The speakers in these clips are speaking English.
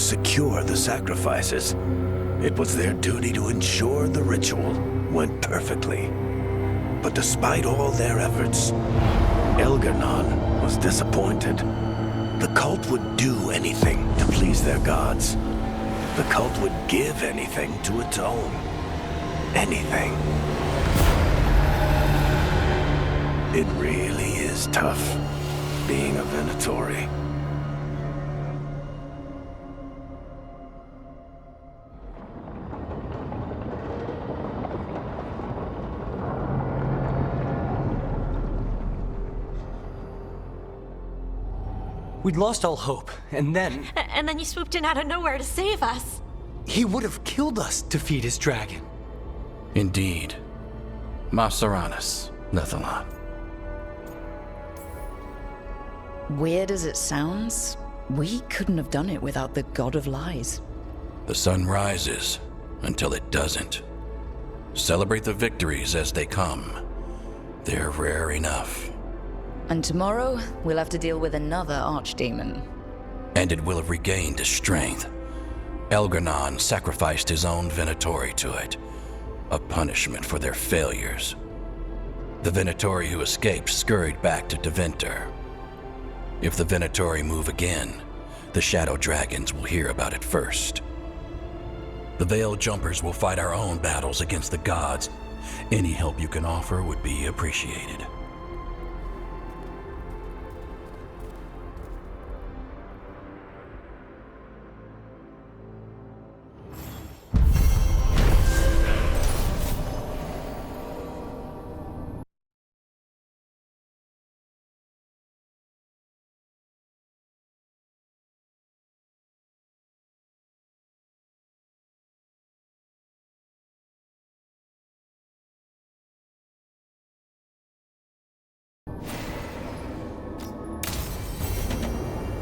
secure the sacrifices. It was their duty to ensure the ritual went perfectly. But despite all their efforts, Elgar'nan was disappointed. The cult would do anything to please their gods. The cult would give anything to atone. Anything. It really is tough, being a Venatori. We'd lost all hope, and then... And then you swooped in out of nowhere to save us. he would have killed us to feed his dragon. Indeed. Masaranus, Nethalon. Weird as it sounds, we couldn't have done it without the God of Lies. The sun rises until it doesn't. Celebrate the victories as they come. They're rare enough. And tomorrow, we'll have to deal with another archdemon. And it will have regained its strength. Elgar'nan sacrificed his own Venatori to it, a punishment for their failures. The Venatori who escaped scurried back to Deventer. If the Venatori move again, the Shadow Dragons will hear about it first. The Veil Jumpers will fight our own battles against the gods. Any help you can offer would be appreciated.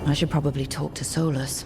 I should probably talk to Solus.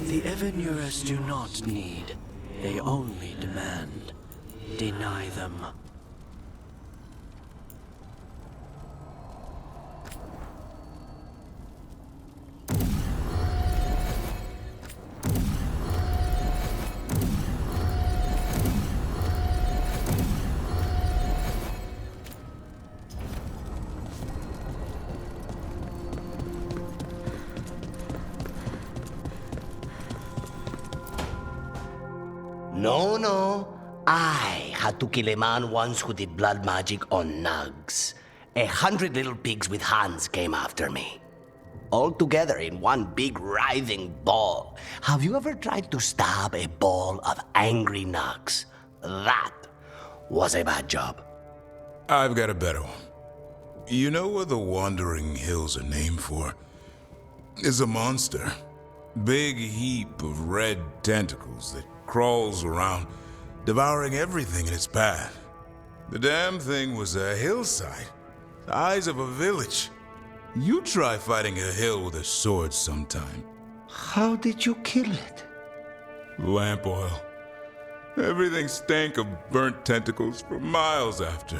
The Evanurers do not need, they only demand. Deny them. No, no. I had to kill a man once who did blood magic on nugs. 100 little pigs with hands came after me. All together in one big writhing ball. Have you ever tried to stab a ball of angry nugs? That was a bad job. I've got a better one. You know what the Wandering Hills are named for? It's a monster. Big heap of red tentacles that crawls around, devouring everything in its path. The damn thing was a hillside, the size of a village. You try fighting a hill with a sword sometime. How did you kill it? Lamp oil. Everything stank of burnt tentacles for miles after.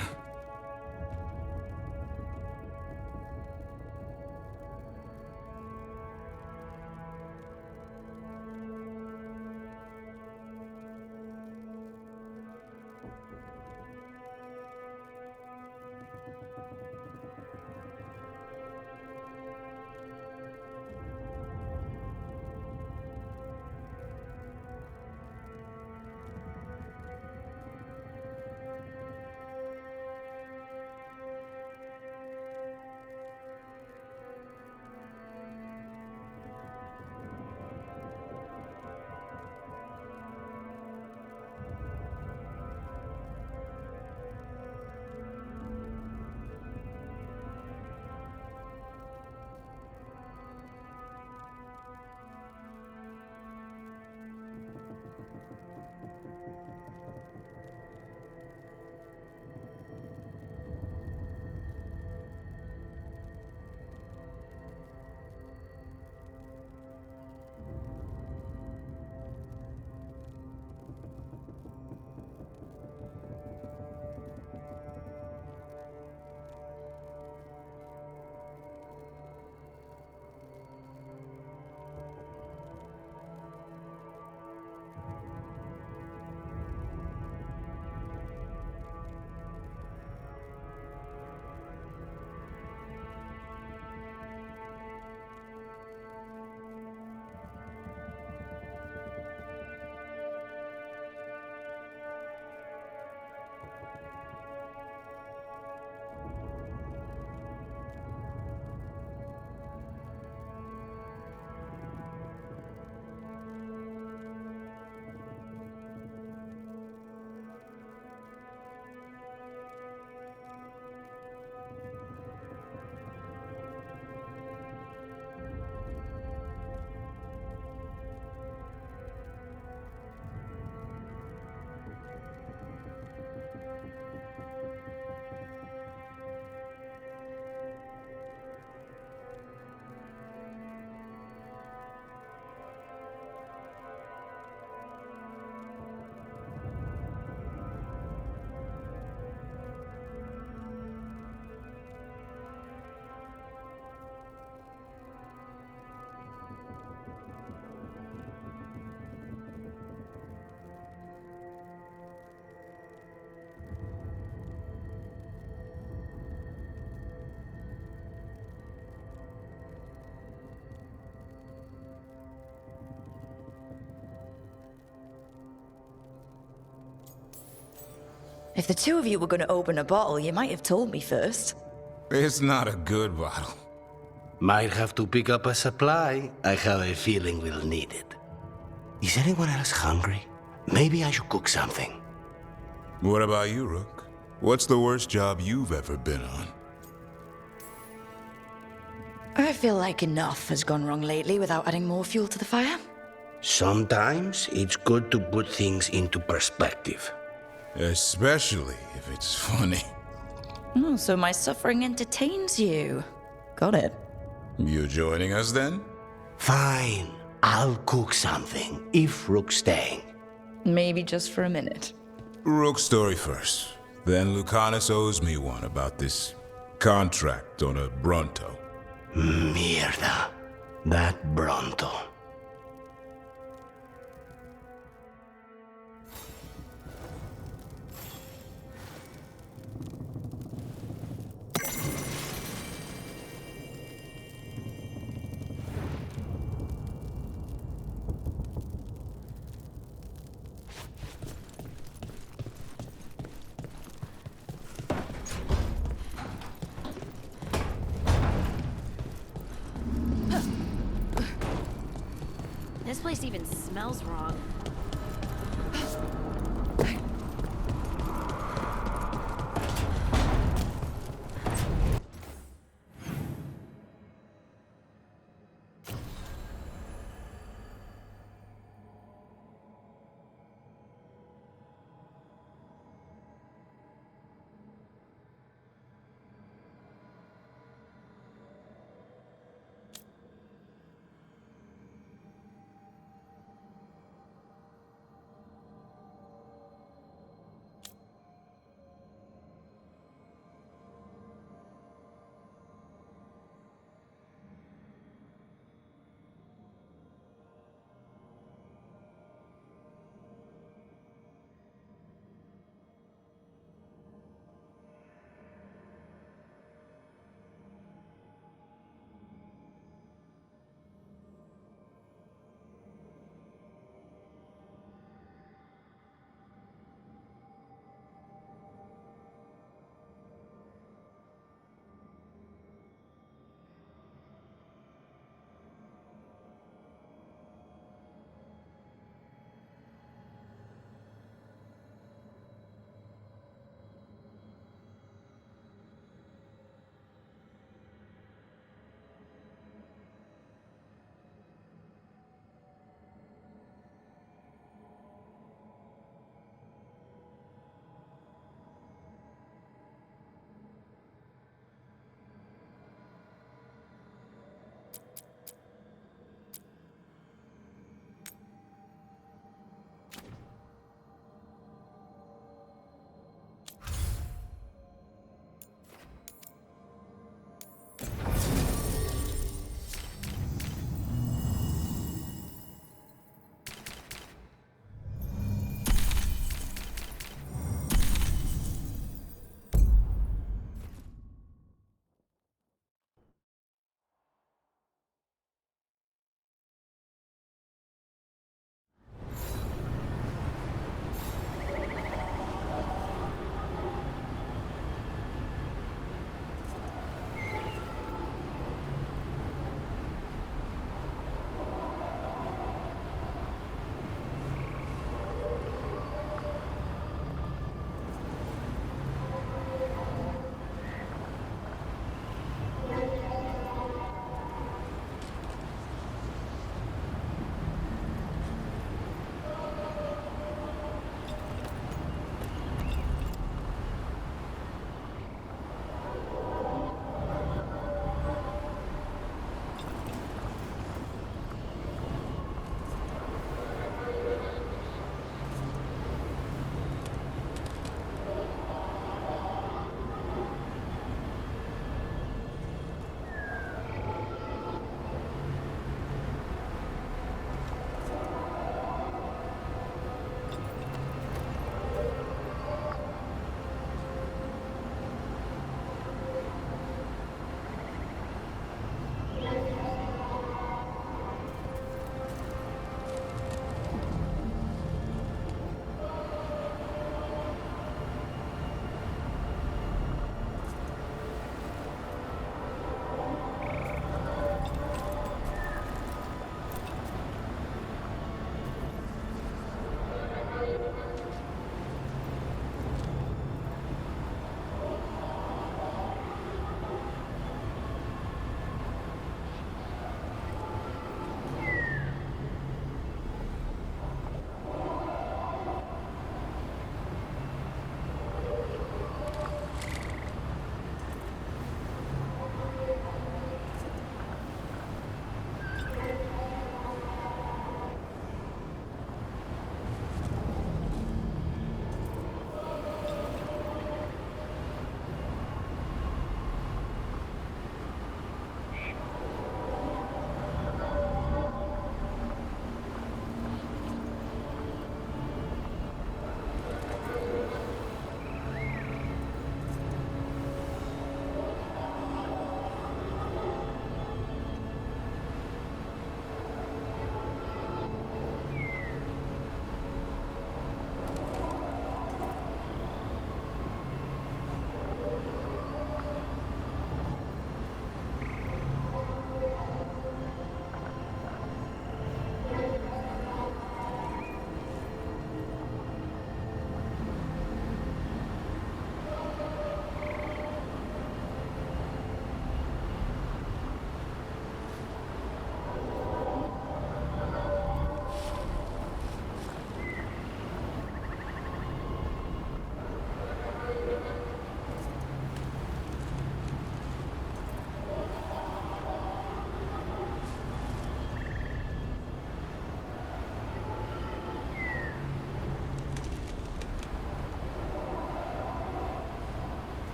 If the two of you were going to open a bottle, you might have told me first. It's not a good bottle. Might have to pick up a supply. I have a feeling we'll need it. Is anyone else hungry? Maybe I should cook something. What about you, Rook? What's the worst job you've ever been on? I feel like enough has gone wrong lately without adding more fuel to the fire. Sometimes it's good to put things into perspective. Especially if it's funny. Oh, so my suffering entertains you. Got it. You joining us then? Fine. I'll cook something, if Rook's staying. Maybe just for a minute. Rook's story first. Then Lucanus owes me one about this contract on a Bronto. Mierda. That Bronto. This place even smells wrong.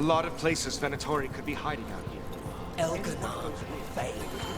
lot of places Venatori could be hiding out here. Elganon, Veilguard.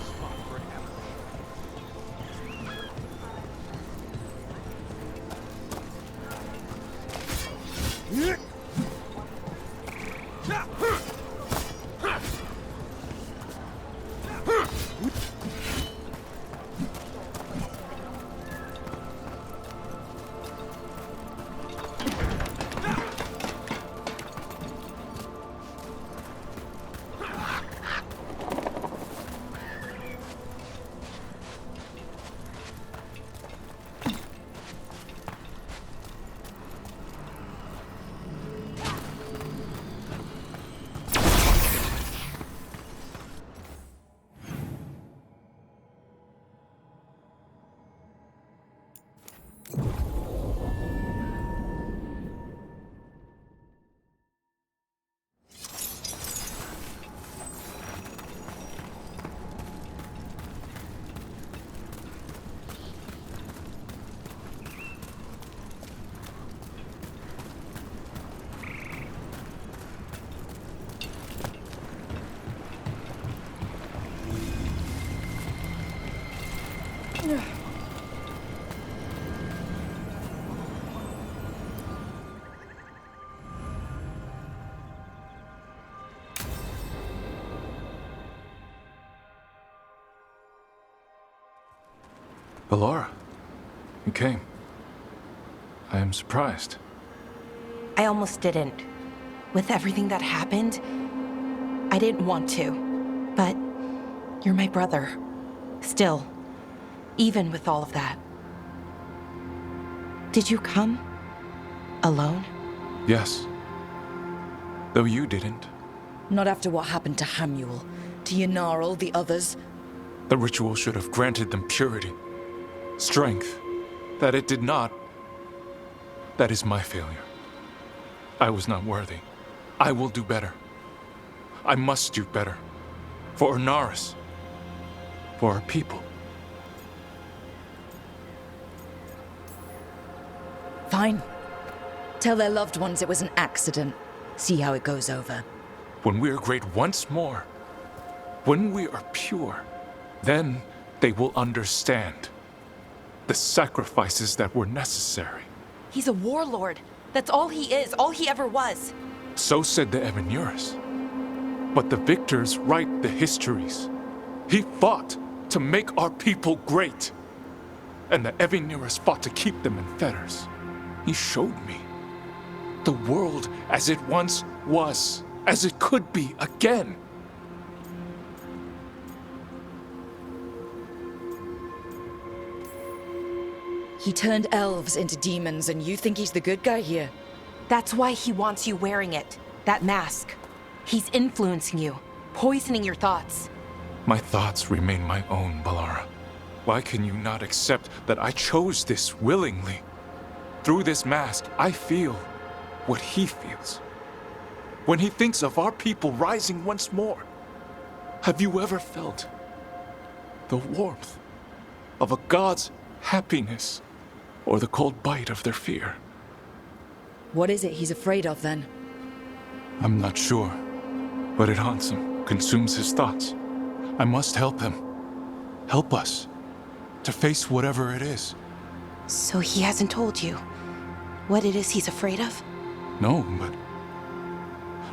Ballora, you came. I am surprised. I almost didn't. With everything that happened, I didn't want to. But you're my brother. Still, even with all of that. Did you come? Alone? Yes. Though you didn't. Not after what happened to Hamuel, to Yanarl, the others. The ritual should have granted them purity. Strength. That it did not. That is my failure. I was not worthy. I will do better. I must do better. For Ornaris. For our people. Fine. Tell their loved ones it was an accident. See how it goes over. When we are great once more, when we are pure, then they will understand the sacrifices that were necessary. He's a warlord. That's all he is, all he ever was. So said the Evanuris. But the victors write the histories. He fought to make our people great. And the Evanuris fought to keep them in fetters. He showed me the world as it once was, as it could be again. He turned elves into demons, and you think he's the good guy here? That's why he wants you wearing it, that mask. He's influencing you, poisoning your thoughts. My thoughts remain my own, Ballora. Why can you not accept that I chose this willingly? Through this mask, I feel what he feels. When he thinks of our people rising once more, have you ever felt the warmth of a god's happiness or the cold bite of their fear? What is it he's afraid of, then? I'm not sure, but it haunts him, consumes his thoughts. I must help him. Help us to face whatever it is. So he hasn't told you what it is he's afraid of? No, but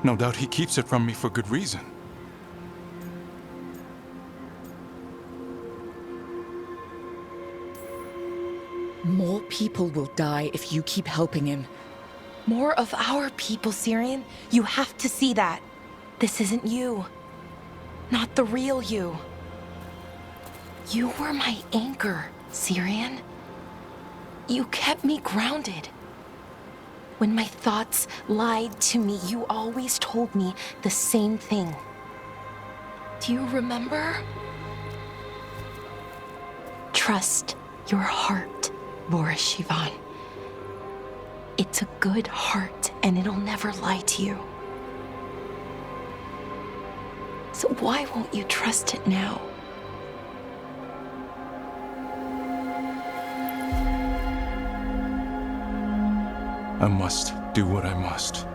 no doubt he keeps it from me for good reason. More people will die if you keep helping him. More of our people, Syrian. You have to see that. This isn't you. Not the real you. You were my anchor, Syrian. You kept me grounded. When my thoughts lied to me, you always told me the same thing. Do you remember? Trust your heart, Boris Shivan. It's a good heart, and it'll never lie to you. So why won't you trust it now? I must do what I must.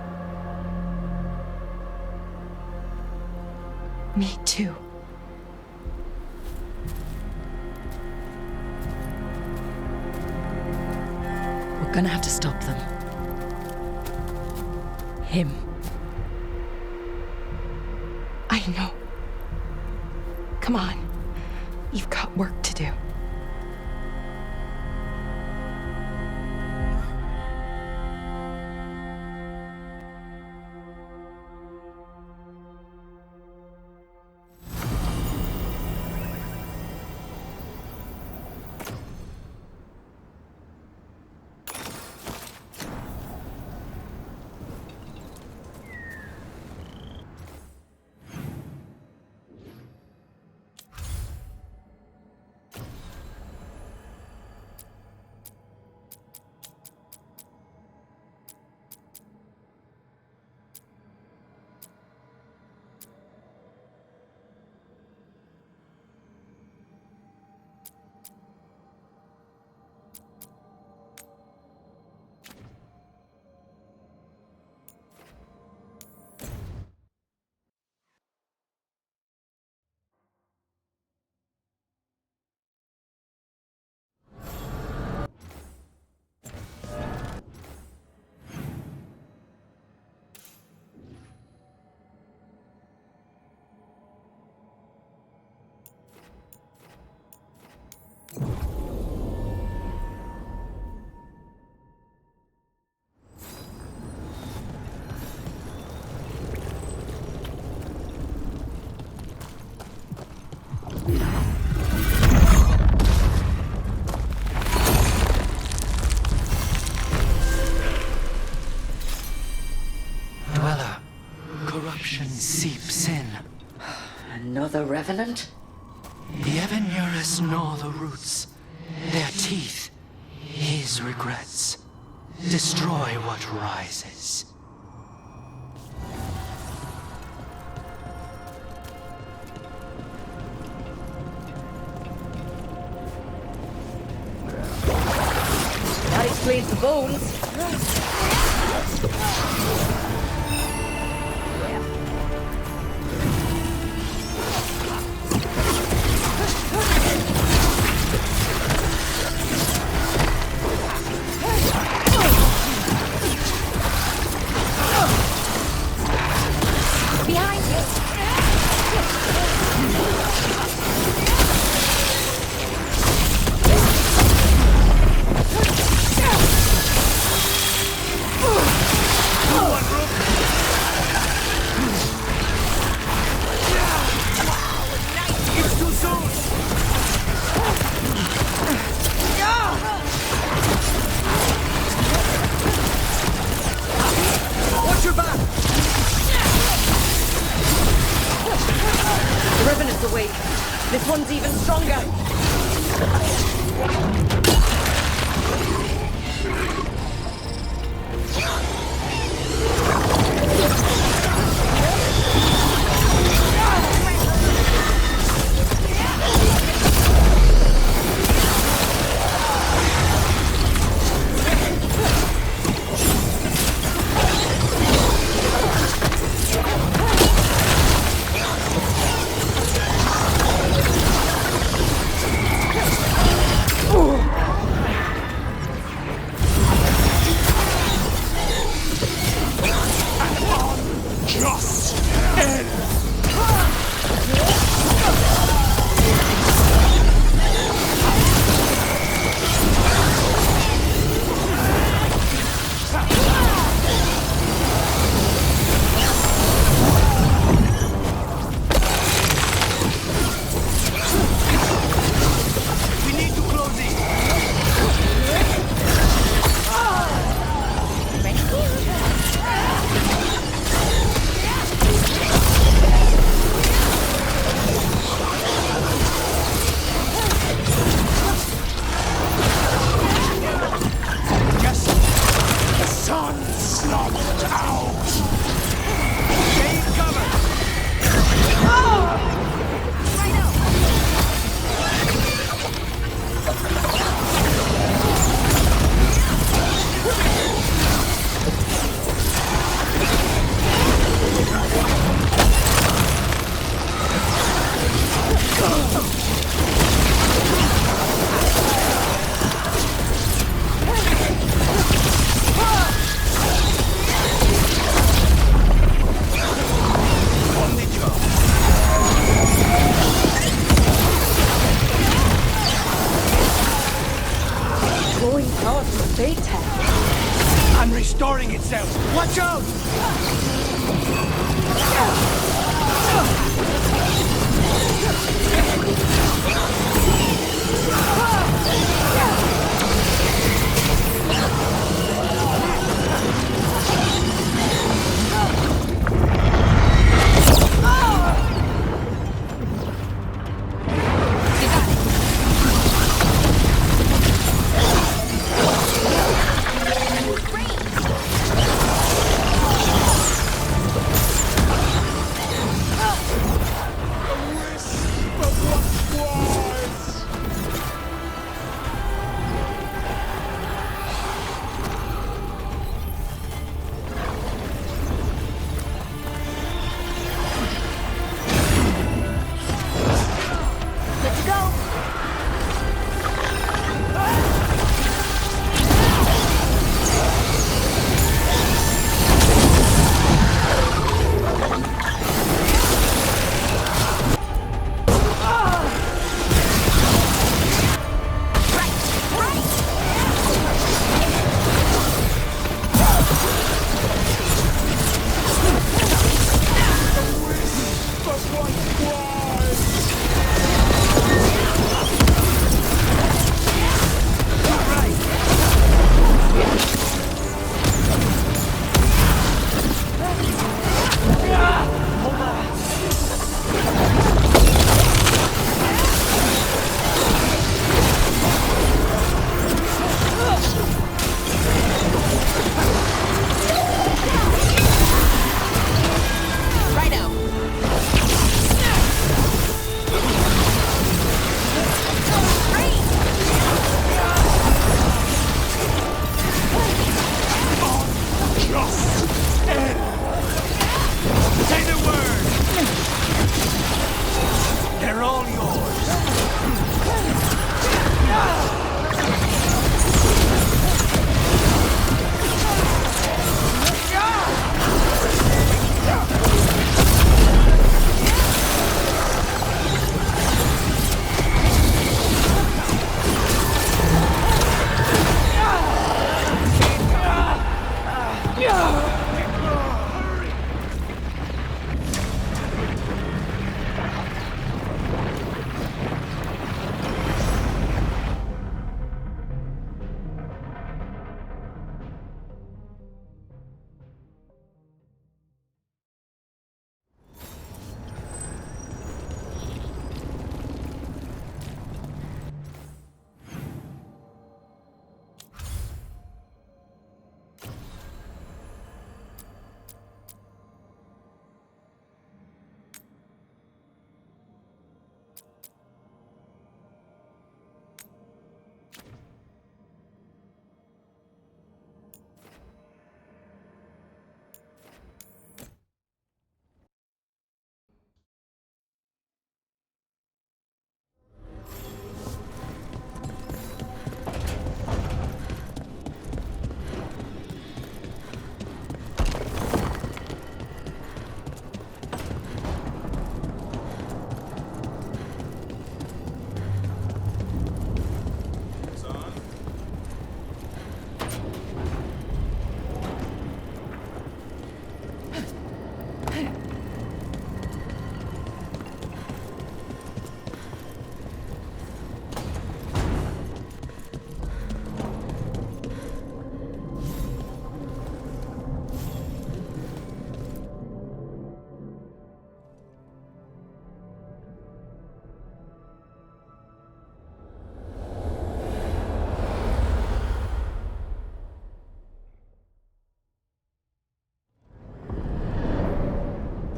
Me too. We're gonna have to stop them. Him. I know. Come on. You've got work to do. Seeps in. Another revenant? The Evanurus gnaw the roots. Their teeth, his regrets. Destroy what rises. That explains the bones. This one's even stronger.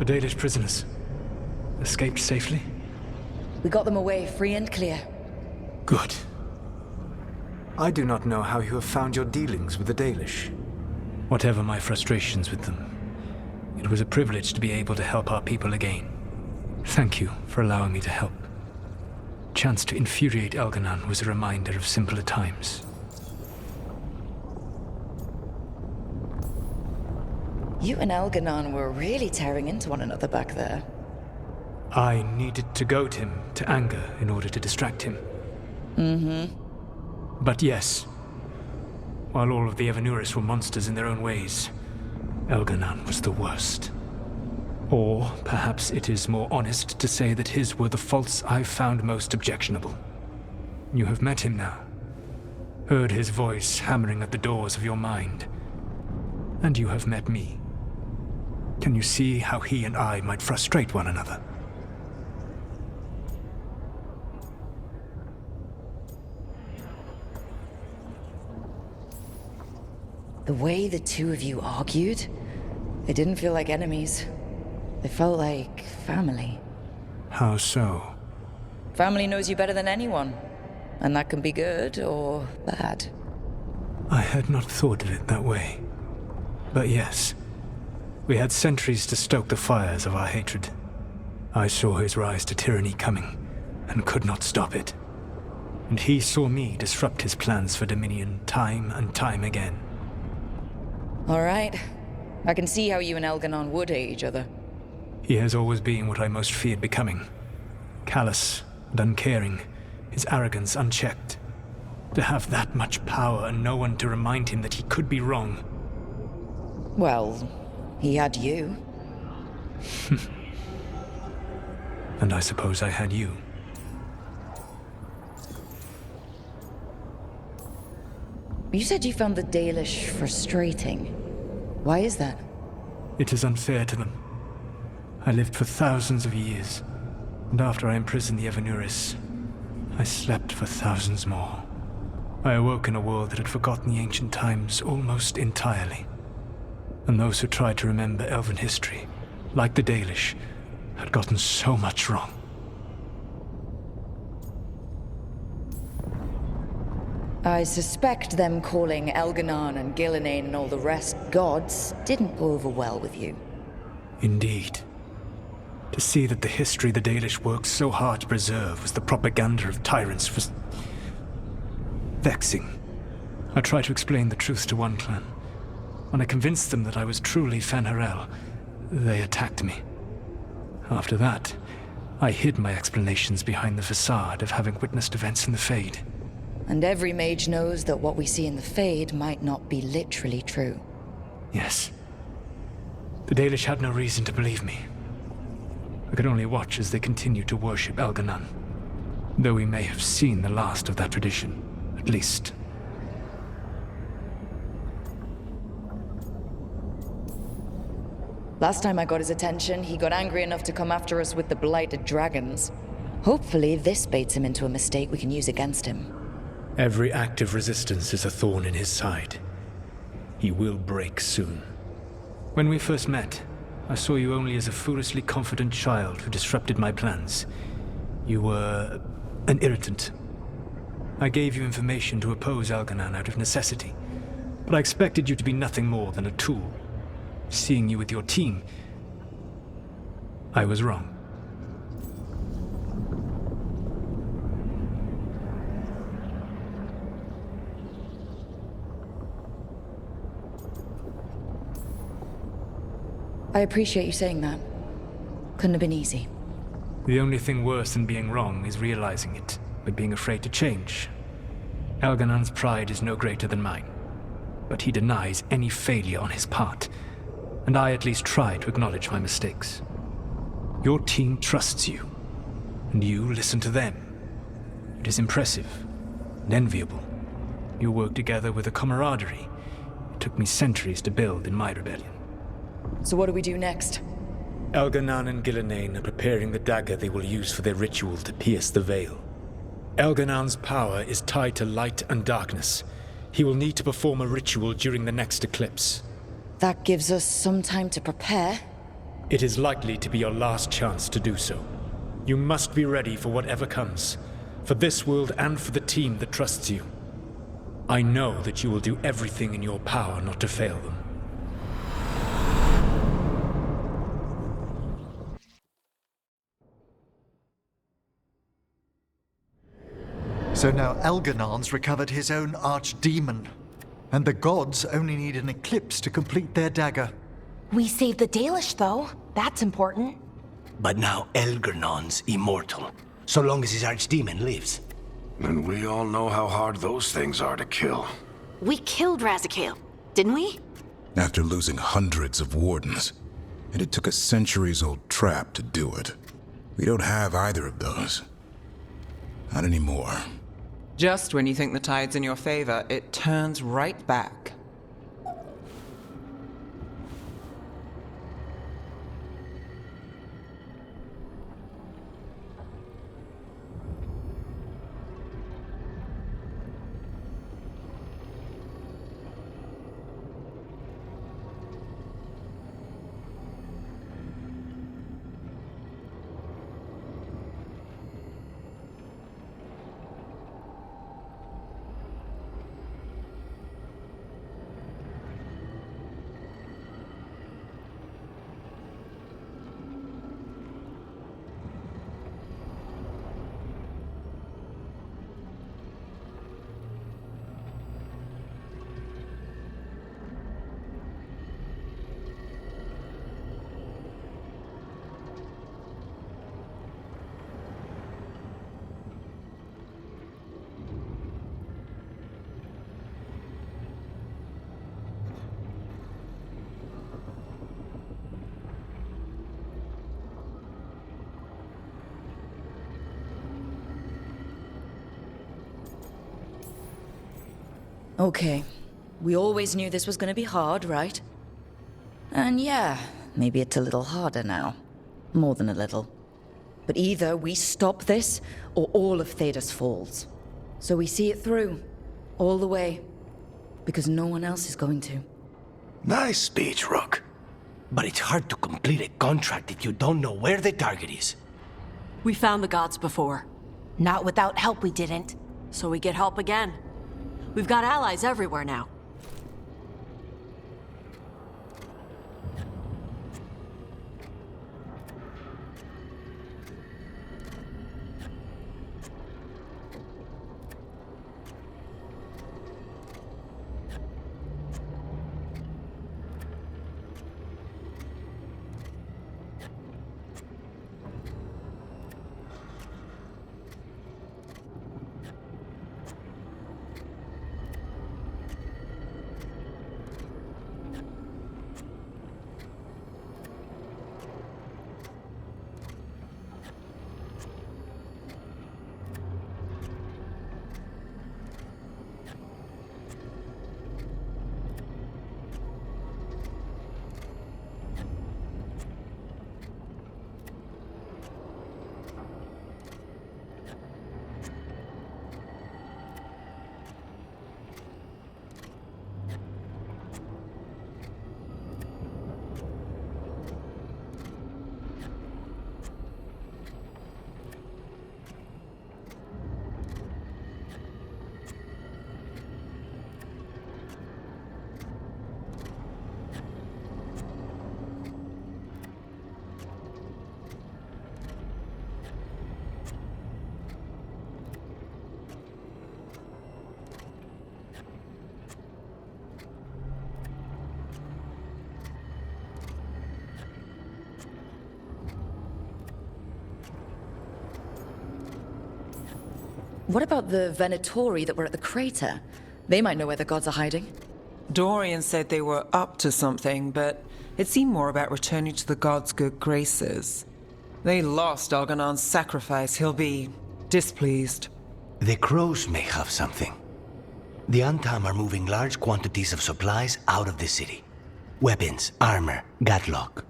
The Dalish prisoners escaped safely? We got them away free and clear. Good. I do not know how you have found your dealings with the Dalish. Whatever my frustrations with them, it was a privilege to be able to help our people again. Thank you for allowing me to help. Chance to infuriate Elganon was a reminder of simpler times. You and Elganon were really tearing into one another back there. I needed to goad him to anger in order to distract him. But yes, while all of the Evanuris were monsters in their own ways, Elganon was the worst. Or perhaps it is more honest to say that his were the faults I found most objectionable. You have met him now, heard his voice hammering at the doors of your mind, and you have met me. Can you see how he and I might frustrate one another? The way the two of you argued, they didn't feel like enemies. They felt like family. How so? Family knows you better than anyone, and that can be good or bad. I had not thought of it that way. But yes, we had centuries to stoke the fires of our hatred. I saw his rise to tyranny coming, and could not stop it. And he saw me disrupt his plans for dominion time and time again. All right. I can see how you and Elganon would hate each other. He has always been what I most feared becoming. Callous and uncaring, his arrogance unchecked. To have that much power and no one to remind him that he could be wrong. Well, he had you. And I suppose I had you. You said you found the Dalish frustrating. Why is that? It is unfair to them. I lived for thousands of years, and after I imprisoned the Evanuris, I slept for thousands more. I awoke in a world that had forgotten the ancient times almost entirely. And those who tried to remember Elven history, like the Dalish, had gotten so much wrong. I suspect them calling Elganon and Gillenane and all the rest gods didn't go over well with you. Indeed. To see that the history the Dalish worked so hard to preserve was the propaganda of tyrants was vexing. I tried to explain the truth to one clan. When I convinced them that I was truly Fen'Harel, they attacked me. After that, I hid my explanations behind the facade of having witnessed events in the Fade. And every mage knows that what we see in the Fade might not be literally true. Yes. The Dalish had no reason to believe me. I could only watch as they continued to worship Elganon, though we may have seen the last of that tradition, at least. Last time I got his attention, he got angry enough to come after us with the blighted dragons. Hopefully this baits him into a mistake we can use against him. Every act of resistance is a thorn in his side. He will break soon. When we first met, I saw you only as a foolishly confident child who disrupted my plans. You were an irritant. I gave you information to oppose Elganon out of necessity, but I expected you to be nothing more than a tool. Seeing you with your team, I was wrong. I appreciate you saying that. Couldn't have been easy. The only thing worse than being wrong is realizing it, but being afraid to change. Elganon's pride is no greater than mine, but he denies any failure on his part, and I at least try to acknowledge my mistakes. Your team trusts you, and you listen to them. It is impressive and enviable. You work together with a camaraderie it took me centuries to build in my rebellion. So what do we do next? Elganon and Gillenane are preparing the dagger they will use for their ritual to pierce the veil. Elganon's power is tied to light and darkness. He will need to perform a ritual during the next eclipse. That gives us some time to prepare. It is likely to be your last chance to do so. You must be ready for whatever comes, for this world and for the team that trusts you. I know that you will do everything in your power not to fail them. So now Elganon's recovered his own archdemon, and the gods only need an eclipse to complete their dagger. We saved the Dalish, though. That's important. But now Elgernon's immortal, so long as his archdemon lives. And we all know how hard those things are to kill. We killed Razikale, didn't we? After losing hundreds of wardens, and it took a centuries-old trap to do it. We don't have either of those. Not anymore. Just when you think the tide's in your favor, it turns right back. Okay. We always knew this was gonna be hard, right? And yeah, maybe it's a little harder now. More than a little. But either we stop this, or all of Thedas falls. So we see it through. All the way. Because no one else is going to. Nice speech, Rook. But it's hard to complete a contract if you don't know where the target is. We found the gods before. Not without help, we didn't. So we get help again. We've got allies everywhere now. What about the Venatori that were at the crater? They might know where the gods are hiding. Dorian said they were up to something, but it seemed more about returning to the gods' good graces. They lost Algernon's sacrifice. He'll be displeased. The crows may have something. The Antam are moving large quantities of supplies out of the city. Weapons, armor, gatlock.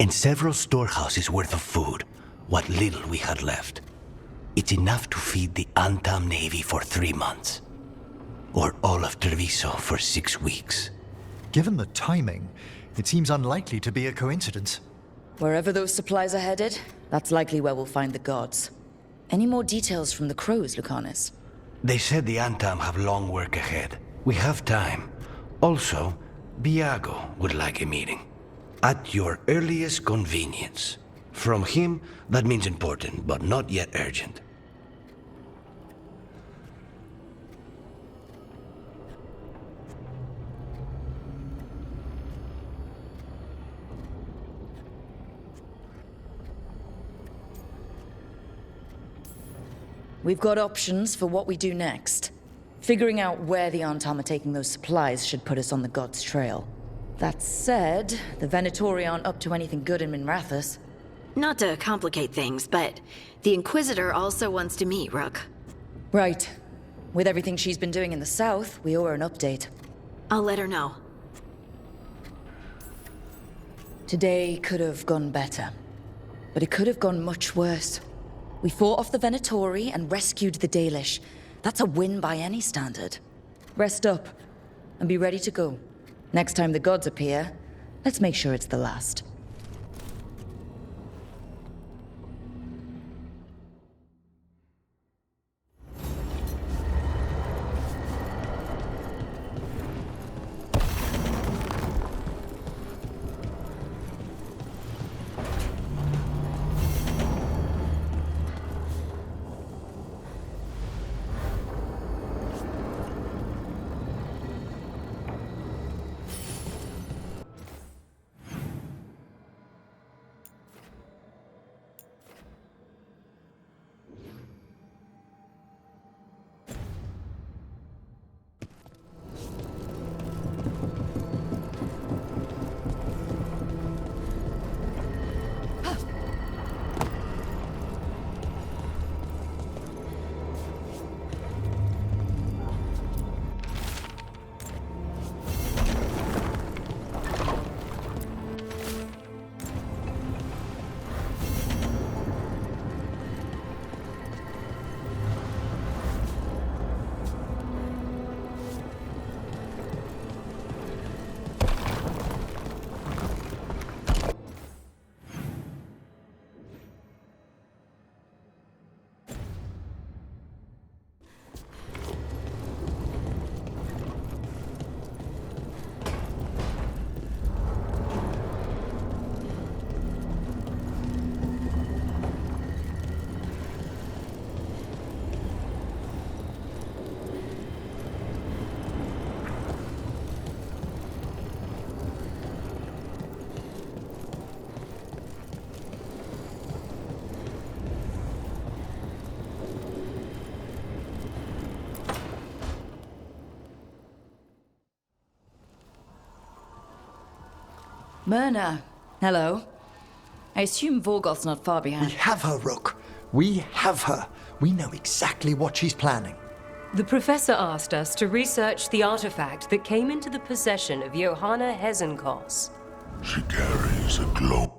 And several storehouses worth of food, what little we had left. It's enough to feed the Antam Navy for 3 months. Or all of Treviso for 6 weeks. Given the timing, it seems unlikely to be a coincidence. Wherever those supplies are headed, that's likely where we'll find the gods. Any more details from the crows, Lucanus? They said the Antam have long work ahead. We have time. Also, Biago would like a meeting. At your earliest convenience. From him, that means important, but not yet urgent. We've got options for what we do next. Figuring out where the Antam are taking those supplies should put us on the gods' trail. That said, the Venatori aren't up to anything good in Minrathous. Not to complicate things, but the Inquisitor also wants to meet Rook. Right. With everything she's been doing in the south, we owe her an update. I'll let her know. Today could have gone better. But it could have gone much worse. We fought off the Venatori and rescued the Dalish. That's a win by any standard. Rest up, and be ready to go. Next time the gods appear, let's make sure it's the last. Myrna, hello. I assume Vorgoth's not far behind. We have her, Rook. We have her. We know exactly what she's planning. The Professor asked us to research the artifact that came into the possession of Johanna Hezenkos. She carries a globe.